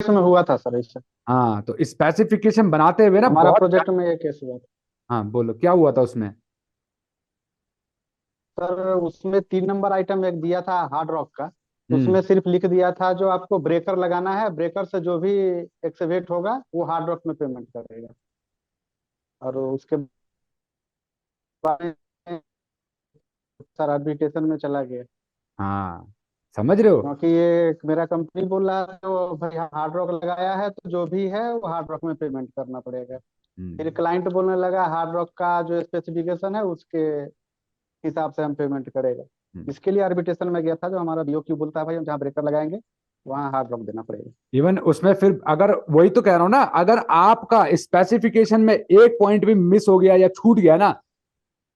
में हुआ था सर ऐसा। हाँ, तो स्पेसिफिकेशन बनाते हुए ना हमारा बहुत। प्रोजेक्ट में ये केस हुआ था। हाँ बोलो, क्या हुआ था उसमें? सर उसमें 3 नंबर आइटम एक दिया था हार्ड रॉक का। हम्म। उसमें सिर्फ लिख दिया था जो आपको ब्रेकर लगाना है, ब्रेकर से जो भी एक्सवेट होगा वो हार्ड रॉक में पेमेंट करेगा। और उसके बाद में सर आर्बिट्रेशन में चला गया। हाँ, समझ रहे हो। क्योंकि ये मेरा कंपनी बोल रहा है तो भाई हार्ड रॉक लगाया है तो जो भी है वो हार्ड रॉक में पेमेंट करना पड़ेगा। फिर हम्म। क्लाइंट बोलने लगा हार्ड रॉक का जो स्पेसिफिकेशन है उसके हिसाब से हम पेमेंट करेगा। हम्म। इसके लिए आर्बिट्रेशन में गया था, जो हमारा बीओक्यू बोलता है भाई हम जहाँ ब्रेकर लगाएंगे वहाँ हार्ड रॉक देना पड़ेगा। इवन उसमें फिर अगर, वही तो कह रहा हूं ना, अगर आपका स्पेसिफिकेशन में एक पॉइंट भी मिस हो गया या छूट गया ना,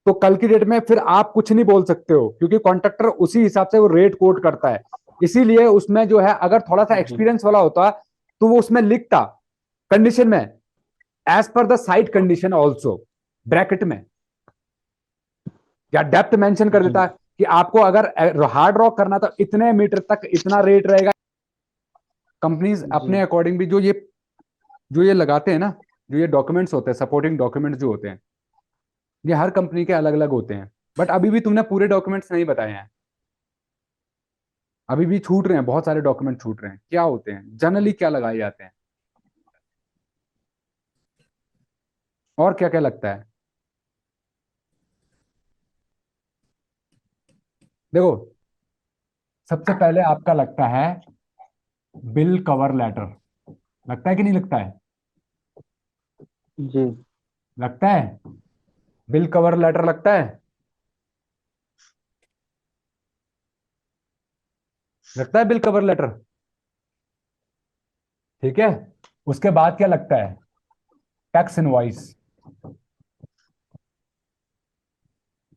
तो कल की डेट में फिर आप कुछ नहीं बोल सकते हो, क्योंकि कॉन्ट्रैक्टर उसी हिसाब से वो रेट कोट करता है। इसीलिए उसमें जो है, अगर थोड़ा सा जी एक्सपीरियंस वाला होता तो वो उसमें लिखता कंडीशन में, as per the site condition also, bracket में, या डेप्थ मेंशन कर जी। देता कि आपको अगर हार्ड रॉक करना तो इतने मीटर तक इतना रेट रहेगा। कंपनीज जी अपने अकॉर्डिंग भी जो ये लगाते हैं ना, जो ये डॉक्यूमेंट्स होते हैं, सपोर्टिंग डॉक्यूमेंट्स जो होते हैं, ये हर कंपनी के अलग अलग होते हैं। बट अभी भी तुमने पूरे डॉक्यूमेंट्स नहीं बताए हैं। अभी भी छूट रहे हैं, बहुत सारे डॉक्यूमेंट छूट रहे हैं। क्या होते हैं जनरली, क्या लगाए जाते हैं, और क्या क्या लगता है? देखो, सबसे पहले आपका लगता है बिल कवर लेटर। लगता है कि नहीं लगता है? जी। लगता है, बिल कवर लेटर लगता है। लगता है बिल कवर लेटर। ठीक है। उसके बाद क्या लगता है? Tax invoice.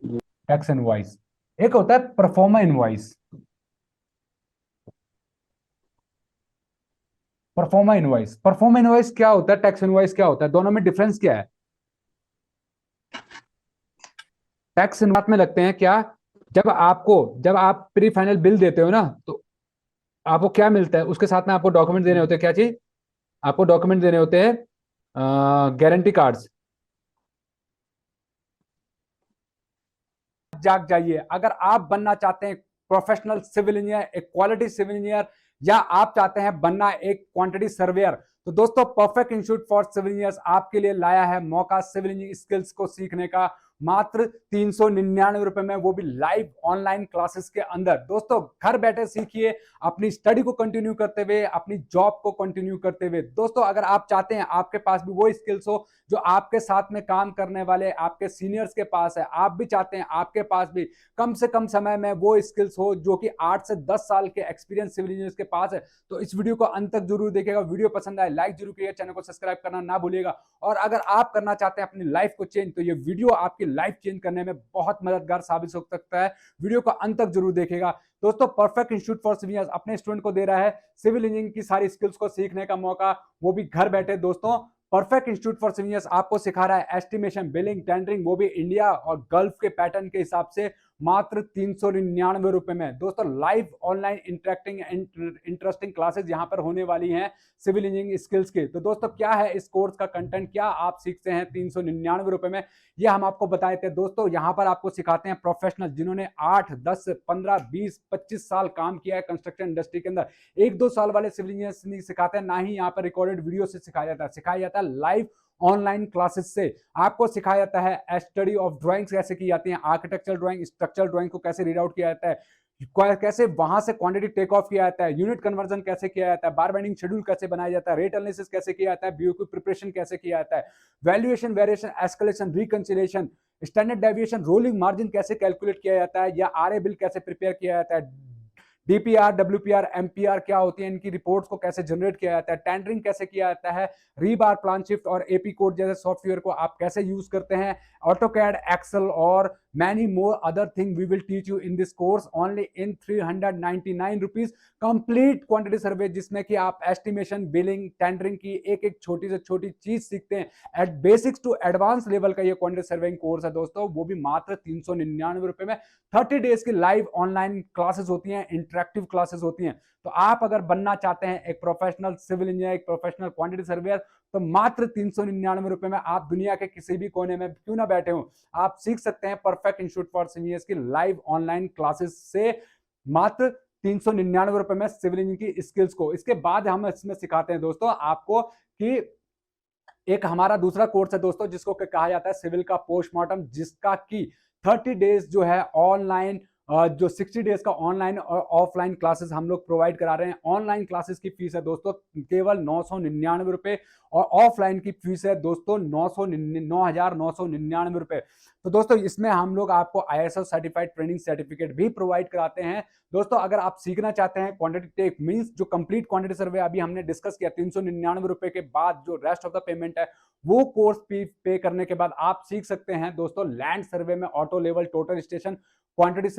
जी। Tax invoice. एक होता है परफॉर्मा इनवॉइस। परफॉर्मा इनवॉइस क्या होता है, टैक्स इनवॉइस क्या होता है, दोनों में डिफरेंस क्या है? टैक्स इनवॉइस में लगते हैं क्या, जब आप प्री फाइनल बिल देते हो ना, तो आपको क्या मिलता है उसके साथ में? आपको डॉक्यूमेंट देने होते हैं, क्या चीज? आपको डॉक्यूमेंट देने होते हैं, गारंटी कार्ड्स। जाग जाइए, अगर आप बनना चाहते हैं प्रोफेशनल सिविल इंजीनियर, एक क्वालिटी सिविल इंजीनियर, या आप चाहते हैं बनना एक क्वांटिटी सर्वेयर, तो दोस्तों perfect institute for civil engineers आपके लिए लाया है मौका सिविल इंजीनियरिंग स्किल्स को सीखने का, मात्र 399 रुपए में, वो भी लाइव ऑनलाइन क्लासेस के अंदर। दोस्तों घर बैठे सीखिए, अपनी स्टडी को कंटिन्यू करते हुए, अपनी जॉब को कंटिन्यू करते हुए। दोस्तों अगर आप चाहते हैं आपके पास भी वो स्किल्स हो जो आपके साथ में काम करने वाले आपके सीनियर्स के पास है, आप भी चाहते हैं आपके पास भी कम से कम समय में वो स्किल्स हो जो कि 8 से 10 साल के एक्सपीरियंस सिविल इंजीनियर्स के पास है, तो इस वीडियो को अंत तक जरूर देखिएगा। वीडियो पसंद आए लाइक जरूर करिएगा, चैनल को सब्सक्राइब करना ना भूलिएगा। और अगर आप करना चाहते हैं अपनी लाइफ को चेंज, तो ये वीडियो आपकी लाइफ चेंज करने में बहुत मददगार साबित हो सकता है। वीडियो को अंत तक जरूर देखिएगा। दोस्तों perfect institute for civil engineers अपने स्टूडेंट को दे रहा है सिविल इंजीनियरिंग की सारी स्किल्स को सीखने का मौका, वो भी घर बैठे। दोस्तों perfect institute for civil engineers आपको सिखा रहा है एस्टिमेशन, बिलिंग, टेंडरिंग, वो भी इंडिया और गल्फ के पैटर्न के हिसाब से, मात्र 399 रुपए में। दोस्तों live online interacting interesting classes यहाँ पर होने वाली हैं सिविल इंजीनियरिंग स्किल्स के। तो दोस्तों क्या है इस कोर्स का कंटेंट, क्या आप सीखते हैं 399 रुपए में, ये हम आपको बताए थे। दोस्तों यहाँ पर आपको सिखाते हैं प्रोफेशनल जिन्होंने 8 10 15 20 25 साल काम किया है कंस्ट्रक्शन इंडस्ट्री के अंदर। 1 2 साल वाले सिविल इंजीनियर्स नहीं सिखाते हैं, ना ही यहाँ पर रिकॉर्डेड वीडियो से सिखाया जाता है। सिखाया जाता है लाइव ऑनलाइन क्लासेस से। आपको सिखाया जाता है स्टडी ऑफ ड्राइंग्स कैसे की जाती है, आर्किटेक्चरल ड्राइंग, स्ट्रक्चरल ड्राइंग को कैसे रीड आउट किया जाता है, कैसे वहां से क्वांटिटी टेक ऑफ किया जाता है, यूनिट कन्वर्जन कैसे किया जाता है, बार बाइंडिंग शेड्यूल कैसे बनाया जाता है, रेट एनालिसिस कैसे किया जाता है, बीओक्यू प्रिपरेशन कैसे किया जाता है, valuation, variation, escalation, reconciliation, standard deviation, rolling margin कैसे कैलकुलेट किया जाता है, या आरए बिल कैसे प्रिपेयर किया जाता है, डीपीआर, डब्ल्यूपीआर, एमपीआर क्या होती है, इनकी रिपोर्ट्स को कैसे जनरेट किया जाता है, टेंडरिंग कैसे किया जाता है, रीबार, प्लान शिफ्ट और एपी कोड जैसे सॉफ्टवेयर को आप कैसे यूज करते हैं, ऑटोकैड, एक्सेल और many more other things we will teach you in this course only in 399 rupees complete quantity survey, जिसमें कि आप एस्टिमेशन, बिलिंग, टेंडरिंग की एक एक छोटी से छोटी चीज सीखते हैं। At basics to advance level का ये क्वांटिटी सर्वेइंग कोर्स है दोस्तों, वो भी मात्र 399 रुपए में। 30 डेज की लाइव ऑनलाइन क्लासेस होती हैं, इंटरेक्टिव क्लासेस होती हैं। तो आप अगर बनना चाहते हैं एक प्रोफेशनल सिविल इंजीनियर, एक प्रोफेशनल क्वांटिटी सर्वेयर, तो मात्र 399 रुपए में आप दुनिया के किसी भी कोने में क्यों ना बैठे हो, आप सीख सकते हैं perfect institute for civil engineers की लाइव ऑनलाइन क्लासेस से मात्र 399 रुपए में सिविल इंजीनियरिंग की स्किल्स को। इसके बाद हम इसमें सिखाते हैं दोस्तों आपको कि एक हमारा दूसरा कोर्स है दोस्तों जिसको कहा जाता है सिविल का पोस्टमार्टम, जिसका की 30 डेज जो है ऑनलाइन, जो 60 डेज का ऑनलाइन और ऑफलाइन क्लासेस हम लोग प्रोवाइड करा रहे हैं। ऑनलाइन क्लासेस की फीस है दोस्तों केवल 999 रुपए और ऑफलाइन की फीस है दोस्तों 9,999 रुपए। तो दोस्तों इसमें हम लोग आपको ISO सर्टिफाइड ट्रेनिंग सर्टिफिकेट भी प्रोवाइड कराते हैं। दोस्तों अगर आप सीखना चाहते हैं क्वांटिटी टेक मींस जो कंप्लीट क्वांटिटी सर्वे अभी हमने डिस्कस किया, 399 रुपए के बाद जो रेस्ट ऑफ द पेमेंट है वो कोर्स पे करने के बाद आप सीख सकते हैं दोस्तों लैंड सर्वे में auto level, total station, quantity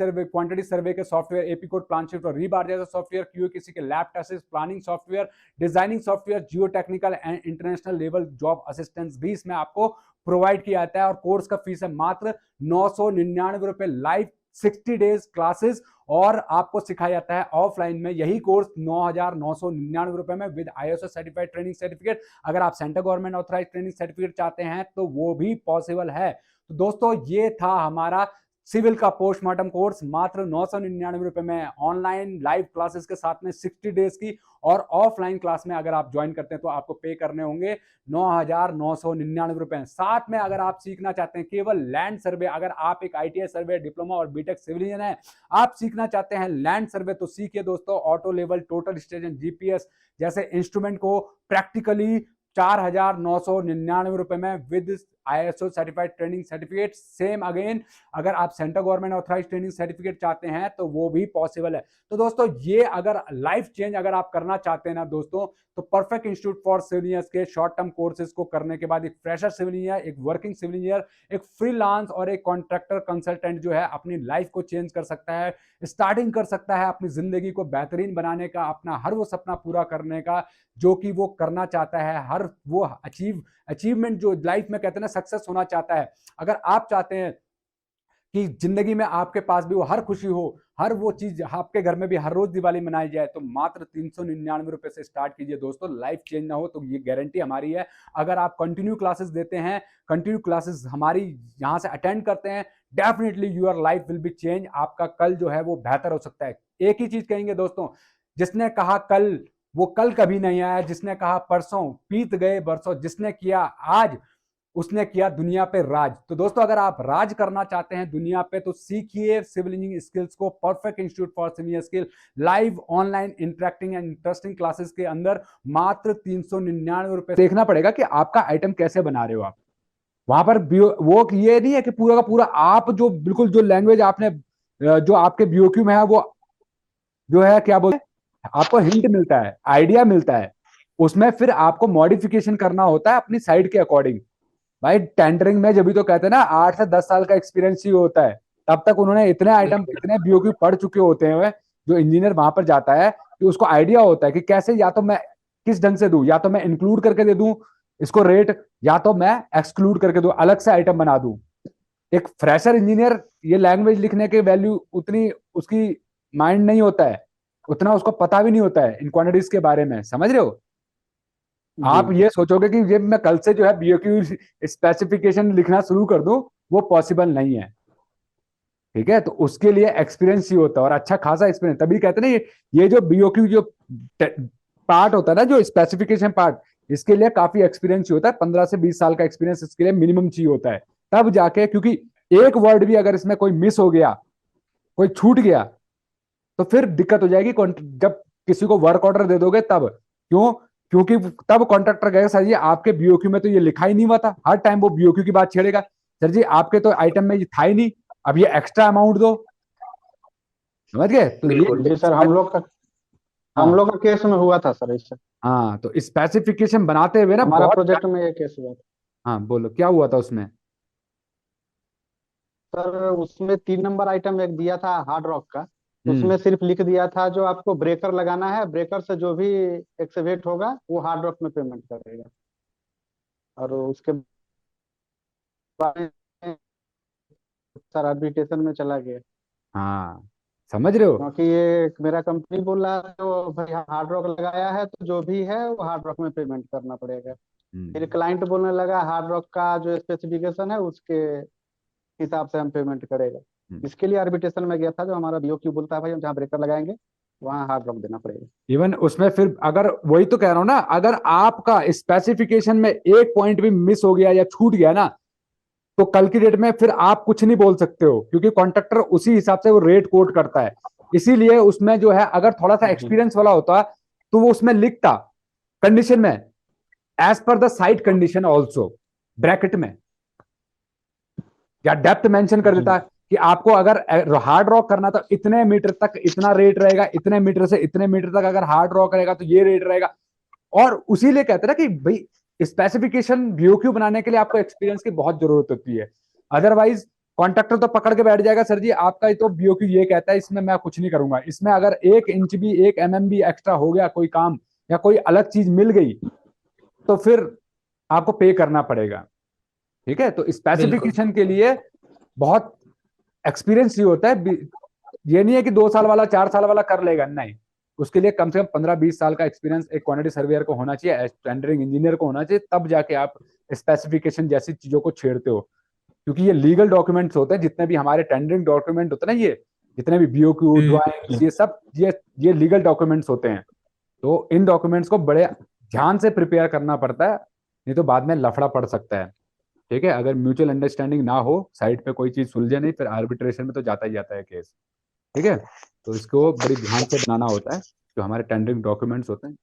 survey के software, AP code, plan sheet और रीबार जैसा सॉफ्टवेयर, क्यू किसी के lab test, planning software, designing software, geo technical and international level job assistance भी इसमें आपको प्रोवाइड किया जाता है। और कोर्स का फीस है मात्र 999 रुपए, लाइव 60 डेज क्लासेस, और आपको सिखाया जाता है ऑफलाइन में यही कोर्स 9,999 रुपए में with ISO certified training certificate. अगर आप central government authorise training certificate चाहते हैं तो वो भी पॉसिबल है। तो दोस्तों ये था हमारा सिविल का पोस्टमार्टम कोर्स मात्र 999 रुपए में, ऑनलाइन लाइव क्लासेस के साथ में 60 डेज की, और ऑफलाइन क्लास में अगर आप ज्वाइन करते हैं तो आपको पे करने होंगे 9,999 रुपए। साथ में अगर आप सीखना चाहते हैं केवल लैंड सर्वे, अगर आप एक ITI सर्वे, डिप्लोमा और बीटेक सिविल इंजीनियर हैं, आप सीखना चाहते हैं लैंड सर्वे, तो सीखिए दोस्तों auto level, total station, GPS जैसे इंस्ट्रूमेंट को प्रैक्टिकली 4,999 रुपए में with ISO certified training certificate. Same again अगर आप central government authorise training certificate चाहते हैं तो वो भी पॉसिबल है। तो दोस्तों ये अगर लाइफ चेंज अगर आप करना चाहते हैं ना दोस्तों, तो perfect institute for civil engineers के शॉर्ट टर्म कोर्सेज को करने के बाद एक फ्रेशर सिविल इंजीनियर, एक वर्किंग सिविल इंजीनियर, एक फ्रीलांस और एक कॉन्ट्रैक्टर कंसल्टेंट जो है अपनी लाइफ को चेंज कर सकता है, स्टार्टिंग कर सकता है अपनी जिंदगी को बेहतरीन बनाने का, अपना हर वो सपना पूरा करने का जो कि वो करना चाहता है, हर वो अचीवमेंट जो लाइफ में कहते हैं ना सक्सेस होना चाहता है। अगर आप चाहते हैं कि जिंदगी में आपके पास भी वो हर खुशी हो, हर वो चीज आपके घर में भी हर रोज दिवाली मनाई जाए, तो मात्र 399 रुपए से स्टार्ट कीजिए दोस्तों। लाइफ चेंज ना हो तो ये गारंटी हमारी है। अगर आप कंटिन्यू क्लासेस देते हैं, कंटिन्यू क्लासेस हमारी यहाँ से अटेंड करते हैं, definitely your life will be change. आपका कल जो है वो बेहतर हो सकता है। एक ही चीज कहेंगे दोस्तों, जिसने कहा कल वो कल कभी नहीं आया, जिसने कहा परसों बीत गए बरसों, जिसने किया आज उसने किया दुनिया पे राज। तो दोस्तों अगर आप राज करना चाहते हैं दुनिया पे तो सीखिए सिविल इंजीनियरिंग स्किल्स को perfect institute for civil skill live online interacting and interesting classes के अंदर मात्र 399 रुपए। देखना पड़ेगा कि आपका आइटम कैसे बना रहे हो आप वहां पर। वो ये नहीं है कि पूरा का पूरा आप जो बिल्कुल जो लैंग्वेज आपने जो आपके BOQ में है वो जो है क्या बोलते हैं, आपको हिंट मिलता है, आइडिया मिलता है, उसमें फिर आपको मॉडिफिकेशन करना होता है अपनी साइड के अकॉर्डिंग। भाई टेंडरिंग में जब भी तो कहते हैं ना 8 से 10 साल का एक्सपीरियंस ही होता है, तब तक उन्होंने इतने आइटम इतने BOQ पढ़ चुके होते हैं जो इंजीनियर वहां पर जाता है कि उसको आइडिया होता है कि कैसे या तो मैं किस ढंग से दूं, या तो मैं इंक्लूड करके दे दूं इसको रेट, या तो मैं एक्सक्लूड करके दूं, अलग से आइटम बना दूं। एक फ्रेशर इंजीनियर ये लैंग्वेज लिखने के वैल्यू उतनी उसकी माइंड नहीं होता है, उतना उसको पता भी नहीं होता है इन क्वांटिटीज के बारे में, समझ रहे हो। आप ये सोचोगे कि ये मैं कल से जो है BOQ स्पेसिफिकेशन लिखना शुरू कर दूं, वो पॉसिबल नहीं है। ठीक है, तो उसके लिए एक्सपीरियंस ही होता है और अच्छा खासा एक्सपीरियंस, तभी कहते हैं ना ये जो BOQ जो पार्ट होता है ना, जो स्पेसिफिकेशन पार्ट, इसके लिए काफी एक्सपीरियंस ही होता है। 15 से 20 साल का एक्सपीरियंस इसके लिए मिनिमम चाहिए होता है, तब जाके, क्योंकि एक वर्ड भी अगर इसमें कोई मिस हो गया, कोई छूट गया, तो फिर दिक्कत हो जाएगी। जब किसी को वर्क ऑर्डर दे दोगे तब, क्यों? क्योंकि तब कॉन्ट्रैक्टर कहेगा सर जी आपके BOQ में तो ये लिखा ही नहीं हुआ था, हर टाइम वो BOQ की बात छेड़ेगा, सर जी आपके तो आइटम में ये था ही नहीं, अब ये एक्स्ट्रा अमाउंट दो, समझ गए। तो ये सर हम लोग का केस में हुआ था सर इससे। हाँ, तो स्पेसिफिकेशन बनाते हुए ना हमारा प्रोजेक्ट में ये केस हुआ था। हाँ बोलो क्या हुआ था उसमें। सर उसमें 3 नंबर आइटम एक दिया था हार्ड रॉक का। हम्म। उसमें सिर्फ लिख दिया था जो आपको ब्रेकर लगाना है, ब्रेकर से जो भी एक्सवेट होगा वो हार्ड रॉक में पेमेंट करेगा। और उसके बाद में सर आर्बिट्रेशन में चला गया, हाँ, समझ रहे हो। क्योंकि ये मेरा कंपनी बोल रहा है तो भाई हार्ड रॉक लगाया है तो जो भी है वो हार्ड रॉक में पेमेंट करना पड़ेगा। फिर हम्म। क्लाइंट बोलने लगा हार्ड रॉक का जो स्पेसिफिकेशन है उसके हिसाब से हम पेमेंट करेगा। हम्म। इसके लिए आर्बिट्रेशन में गया था, जो हमारा बीओक्यू बोलता है भाई हम जहाँ ब्रेकर लगाएंगे वहाँ हार्ड रॉक देना पड़ेगा। इवन उसमें फिर अगर, वही तो कह रहा हूं ना, अगर आपका स्पेसिफिकेशन में एक पॉइंट भी मिस हो गया या छूट गया ना, तो कल की डेट में फिर आप कुछ नहीं बोल सकते हो, क्योंकि कॉन्ट्रैक्टर उसी हिसाब से वो रेट कोट करता है। इसीलिए उसमें जो है, अगर थोड़ा सा जी एक्सपीरियंस वाला होता तो वो उसमें लिखता कंडीशन में, as per the site condition also, bracket में, या डेप्थ मेंशन कर जी देता कि आपको अगर हार्ड रॉक करना तो इतने मीटर तक इतना रेट रहेगा, इतने मीटर से इतने मीटर तक अगर हार्ड रॉक रहेगा तो ये रेट रहेगा। और उसी लिए कहते हैं ना कि भाई स्पेसिफिकेशन बीओक्यू बनाने के लिए आपको एक्सपीरियंस की बहुत जरूरत होती है। अदरवाइज कॉन्ट्रैक्टर तो पकड़ के बैठ जाएगा, सर जी आपका ही तो बीओक्यू ये कहता है, इसमें मैं कुछ नहीं करूंगा। इसमें अगर 1 इंच भी 1 mm भी एक्स्ट्रा हो गया कोई काम, या कोई अलग चीज मिल गई, तो फिर आपको पे करना पड़ेगा। ठीक है, तो बिल्कुल। स्पेसिफिकेशन के लिए बहुत एक्सपीरियंस ही होता है। ये नहीं है कि 2 साल वाला 4 साल वाला कर लेगा, नहीं। उसके लिए कम से कम 15-20 साल का एक्सपीरियंस एक क्वांटिटी सर्वेयर को होना चाहिए, टेंडरिंग इंजीनियर को होना चाहिए, तब जाके आप स्पेसिफिकेशन जैसी चीजों को छेड़ते हो। क्योंकि ये लीगल डॉक्यूमेंट्स होते हैं, जितने भी हमारे टेंडरिंग डॉक्यूमेंट होते हैं ना, ये जितने भी बीओक्यू ड्राइंग्स, ये सब ये लीगल डॉक्यूमेंट्स होते हैं। तो इन डॉक्यूमेंट्स को बड़े ध्यान से प्रिपेयर करना पड़ता है, नहीं तो बाद में लफड़ा पड़ सकता है। ठीक है, अगर म्यूचुअल अंडरस्टैंडिंग ना हो, साइड पे कोई चीज सुलझे नहीं, फिर आर्बिट्रेशन में तो जाता ही जाता है केस। ठीक है, तो इसको बड़ी ध्यान से बनाना होता है, जो हमारे टेंडरिंग डॉक्यूमेंट्स होते हैं।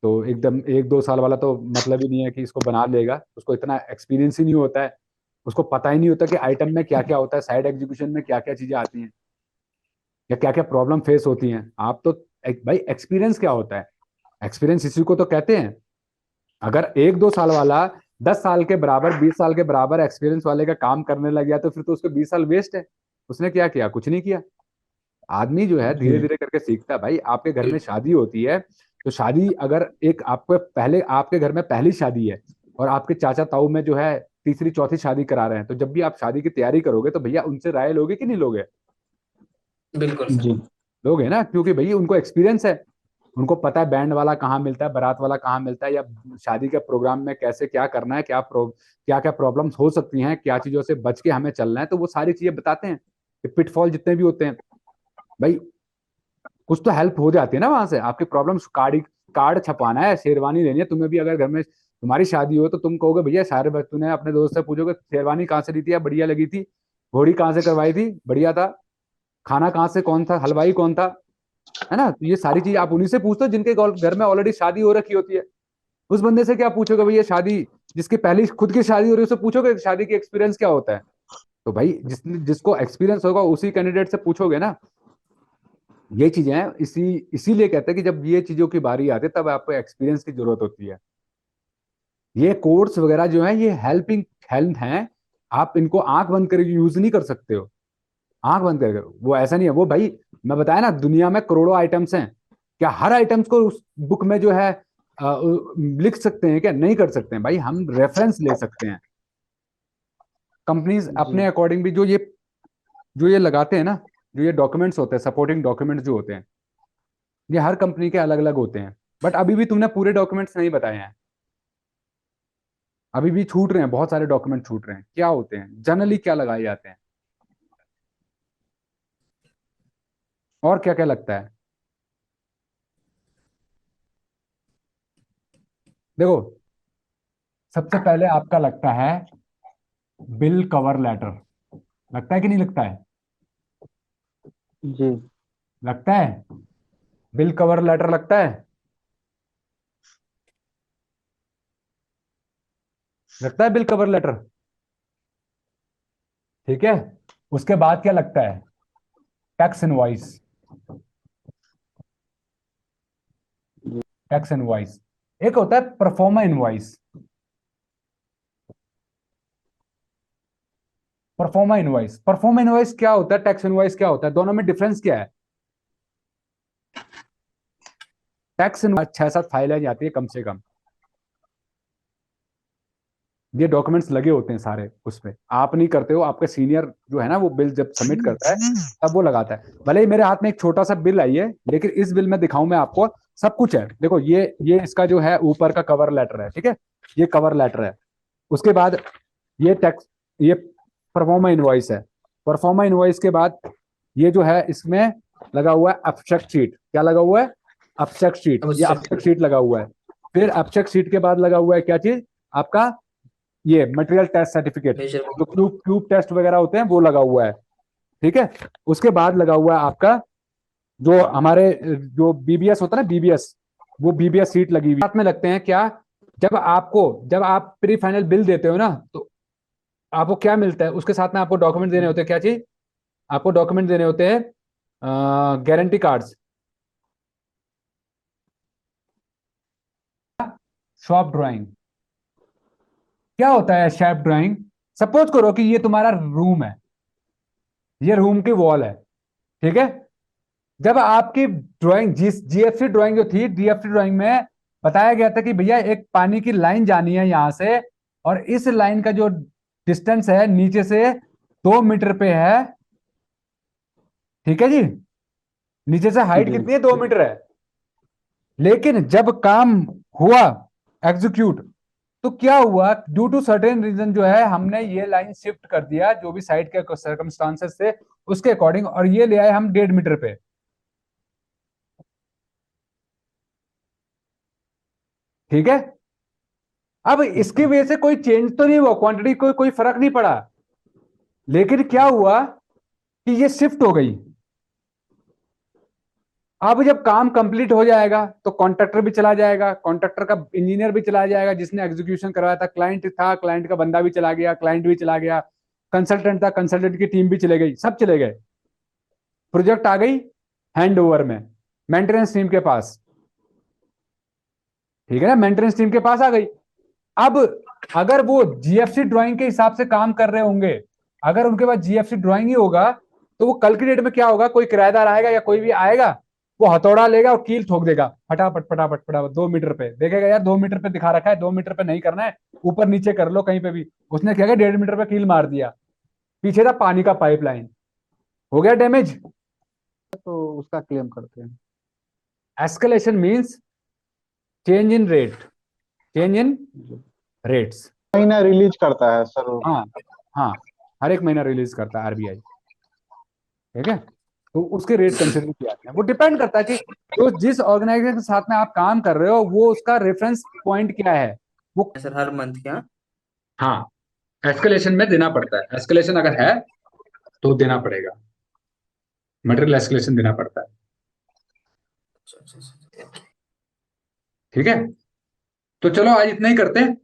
तो एकदम 1-2 साल वाला तो मतलब ही नहीं है कि इसको बना लेगा, उसको इतना एक्सपीरियंस ही नहीं होता है, उसको पता ही नहीं होता कि आइटम में क्या क्या होता है, साइड एग्जीक्यूशन में क्या क्या चीजें आती हैं, या क्या क्या प्रॉब्लम फेस होती हैं। आप तो भाई एक्सपीरियंस क्या होता है, एक्सपीरियंस इसी को तो कहते हैं। अगर 1-2 साल वाला 10 साल के बराबर, 20 साल के बराबर एक्सपीरियंस वाले का काम करने लग गया, तो फिर तो उसके 20 साल वेस्ट है। उसने क्या किया, कुछ नहीं किया। आदमी जो है धीरे जी धीरे करके सीखता है। भाई आपके घर में शादी होती है, तो शादी अगर एक आपको पहले, आपके घर में पहली शादी है, और आपके चाचा ताऊ में जो है तीसरी चौथी शादी करा रहे हैं, तो जब भी आप शादी की तैयारी करोगे तो भैया उनसे राय लोगे कि नहीं लोगे? बिल्कुल सर। जी लोगे ना, क्योंकि भैया उनको एक्सपीरियंस है, उनको पता है बैंड वाला कहाँ मिलता है, बारात वाला कहाँ मिलता है, या शादी के प्रोग्राम में कैसे क्या करना है, क्या क्या प्रॉब्लम्स हो सकती हैं, क्या चीजों से बच के हमें चलना है, तो वो सारी चीजें बताते हैं। पिटफॉल जितने भी होते हैं भाई, कुछ तो हेल्प हो जाती है ना वहां से। आपकी प्रॉब्लम्स, कार्ड छपवाना है, शेरवानी लेनी है तुम्हें भी, अगर घर में तुम्हारी शादी हो तो तुम कहोगे भैया सारे तूने अपने दोस्त से पूछोगे शेरवानी कहाँ से ली थी, या बढ़िया लगी थी, घोड़ी कहाँ से करवाई थी, बढ़िया था, खाना कहाँ से, कौन था हलवाई, कौन था, है ना। तो ये सारी चीज आप उन्हीं से पूछते हो जिनके घर में ऑलरेडी शादी हो रखी होती है। उस बंदे से क्या पूछोगे भैया, शादी जिसकी पहली खुद की शादी हो रही है उससे पूछोगे शादी की एक्सपीरियंस क्या होता है? तो भाई जिसको एक्सपीरियंस होगा उसी कैंडिडेट से पूछोगे ना। ये चीजें हैं, इसीलिए कहते हैं कि जब ये चीजों की बारी आती है तब आपको एक्सपीरियंस की जरूरत होती है। ये कोर्स वगैरह जो है ये हेल्पिंग हेल्प हैं, आप इनको आंख बंद करके यूज नहीं कर सकते हो। आंख बंद करके वो ऐसा नहीं है, वो भाई मैं बताया ना, दुनिया में करोड़ों आइटम्स हैं, क्या हर आइटम्स को उस बुक में जो है लिख सकते हैं? क्या नहीं कर सकते हैं भाई, हम रेफरेंस ले सकते हैं। कंपनीज जी अपने अकॉर्डिंग भी जो ये लगाते हैं ना, जो ये डॉक्यूमेंट्स होते हैं, सपोर्टिंग डॉक्यूमेंट्स जो होते हैं, ये हर कंपनी के अलग अलग होते हैं। बट अभी भी तुमने पूरे डॉक्यूमेंट्स नहीं बताए हैं, अभी भी छूट रहे हैं, बहुत सारे डॉक्यूमेंट छूट रहे हैं। क्या होते हैं जनरली, क्या लगाए जाते हैं, और क्या क्या लगता है? देखो, सबसे पहले आपका लगता है बिल कवर लेटर। लगता है कि नहीं लगता है? जी लगता है, बिल कवर लेटर लगता है, लगता है बिल कवर लेटर। ठीक है, उसके बाद क्या लगता है? Tax invoice. Tax invoice. एक होता है proforma invoice. Proforma invoice, proforma invoice क्या होता है, टैक्स इनवॉइस क्या होता है, दोनों में डिफरेंस क्या है? टैक्स इनवॉइस 6-7 फाइलें जाती है कम से कम, ये डॉक्यूमेंट्स लगे होते हैं सारे उस पे, आप नहीं करते हो, आपके सीनियर जो है ना वो बिल जब सबमिट करता है तब वो लगाता है। भले ही मेरे हाथ में एक छोटा सा बिल आई है, लेकिन इस बिल में दिखाऊं मैं आपको, सब कुछ है। देखो ये इसका जो है ऊपर का कवर लेटर है, ठीक है, ये कवर लेटर है। उसके बाद ये टैक्स, ये परफॉर्मा इनवॉइस है। परफॉर्मा इनवॉइस के बाद ये जो है इसमें लगा हुआ है एब्स्ट्रैक्ट शीट। क्या लगा हुआ है? Abstract sheet. ये एब्स्ट्रैक्ट शीट लगा हुआ है। फिर एब्स्ट्रैक्ट शीट के बाद लगा हुआ है क्या चीज? आपका ये मटेरियल टेस्ट सर्टिफिकेट, जो क्यूब क्यूब टेस्ट वगैरह होते हैं वो लगा हुआ है, ठीक है। उसके बाद लगा हुआ है आपका जो हमारे जो बीबीएस होता है ना, बीबीएस, वो बीबीएस सीट लगी हुई साथ में लगते हैं। क्या? जब आप प्री फाइनल बिल देते हो ना, तो आपको क्या मिलता है उसके साथ में? आपको डॉक्यूमेंट देने होते हैं। क्या चीज? आपको डॉक्यूमेंट देने होते हैं, गारंटी कार्ड्स, शॉप ड्राइंग। क्या होता है शॉप ड्राइंग? सपोज करो कि ये तुम्हारा रूम है, ये रूम की वॉल है, ठीक है। जब आपकी ड्राइंग जीएफसी ड्राइंग जो थी, जीएफसी ड्राइंग में बताया गया था कि भैया एक पानी की लाइन जानी है यहां से, और इस लाइन का जो डिस्टेंस है नीचे से 2 मीटर पे है, ठीक है जी। नीचे से हाइट जी कितनी है? 2 मीटर है। लेकिन जब काम हुआ एग्जीक्यूट, तो क्या हुआ? ड्यू टू सर्टेन रीजन जो है, हमने ये लाइन शिफ्ट कर दिया जो भी साइट के सर्कमस्टांसेस थे उसके अकॉर्डिंग, और ये ले आए हम 1.5 मीटर पे, ठीक है। अब इसकी वजह से कोई चेंज तो नहीं हुआ, क्वांटिटी कोई फर्क नहीं पड़ा, लेकिन क्या हुआ कि ये शिफ्ट हो गई। अब जब काम कंप्लीट हो जाएगा तो कॉन्ट्रैक्टर भी चला जाएगा, कॉन्ट्रैक्टर का इंजीनियर भी चला जाएगा जिसने एग्जीक्यूशन करवाया था, क्लाइंट था, क्लाइंट का बंदा भी चला गया, क्लाइंट भी चला गया, कंसल्टेंट था, कंसल्टेंट की टीम भी चले गई, सब चले गए। प्रोजेक्ट आ गई हैंड ओवर में मेंटेनेंस टीम के पास, ठीक है ना, मेंटेनेंस टीम के पास आ गई। अब अगर वो जीएफसी ड्राइंग के हिसाब से काम कर रहे होंगे, अगर उनके पास जीएफसी ड्राइंग ही होगा, तो वो कल की डेट में क्या होगा? कोई किराएदार आएगा या कोई भी आएगा, वो हथौड़ा लेगा और कील ठोक देगा, फटाफट फटाफट फटाफट 2 मीटर पे देखेगा, यार 2 मीटर पे दिखा रखा है, 2 मीटर पे नहीं करना है, ऊपर नीचे कर लो कहीं पे भी। उसने क्या किया? 1.5 मीटर पे कील मार दिया, पीछे था पानी का पाइपलाइन, हो गया डैमेज। तो उसका क्लेम करते हैं। Escalation means change in rate, change in rates. महीना रिलीज करता है सर। हाँ, हाँ, हर एक महीना रिलीज करता है आरबीआई, ठीक है। तो उसके रेट कंसिडर किए जाते हैं। वो डिपेंड करता है कि तो जिस ऑर्गेनाइजेशन के साथ में आप काम कर रहे हो वो उसका रेफरेंस पॉइंट क्या है वो। सर हर मंथ क्या? हाँ, एस्केलेशन में देना पड़ता है, एस्केलेशन अगर है तो देना पड़ेगा, मटेरियल एस्केलेशन देना पड़ता है, अच्छा, अच्छा, अच्छा। ठीक है। तो चलो आज इतना ही करते हैं,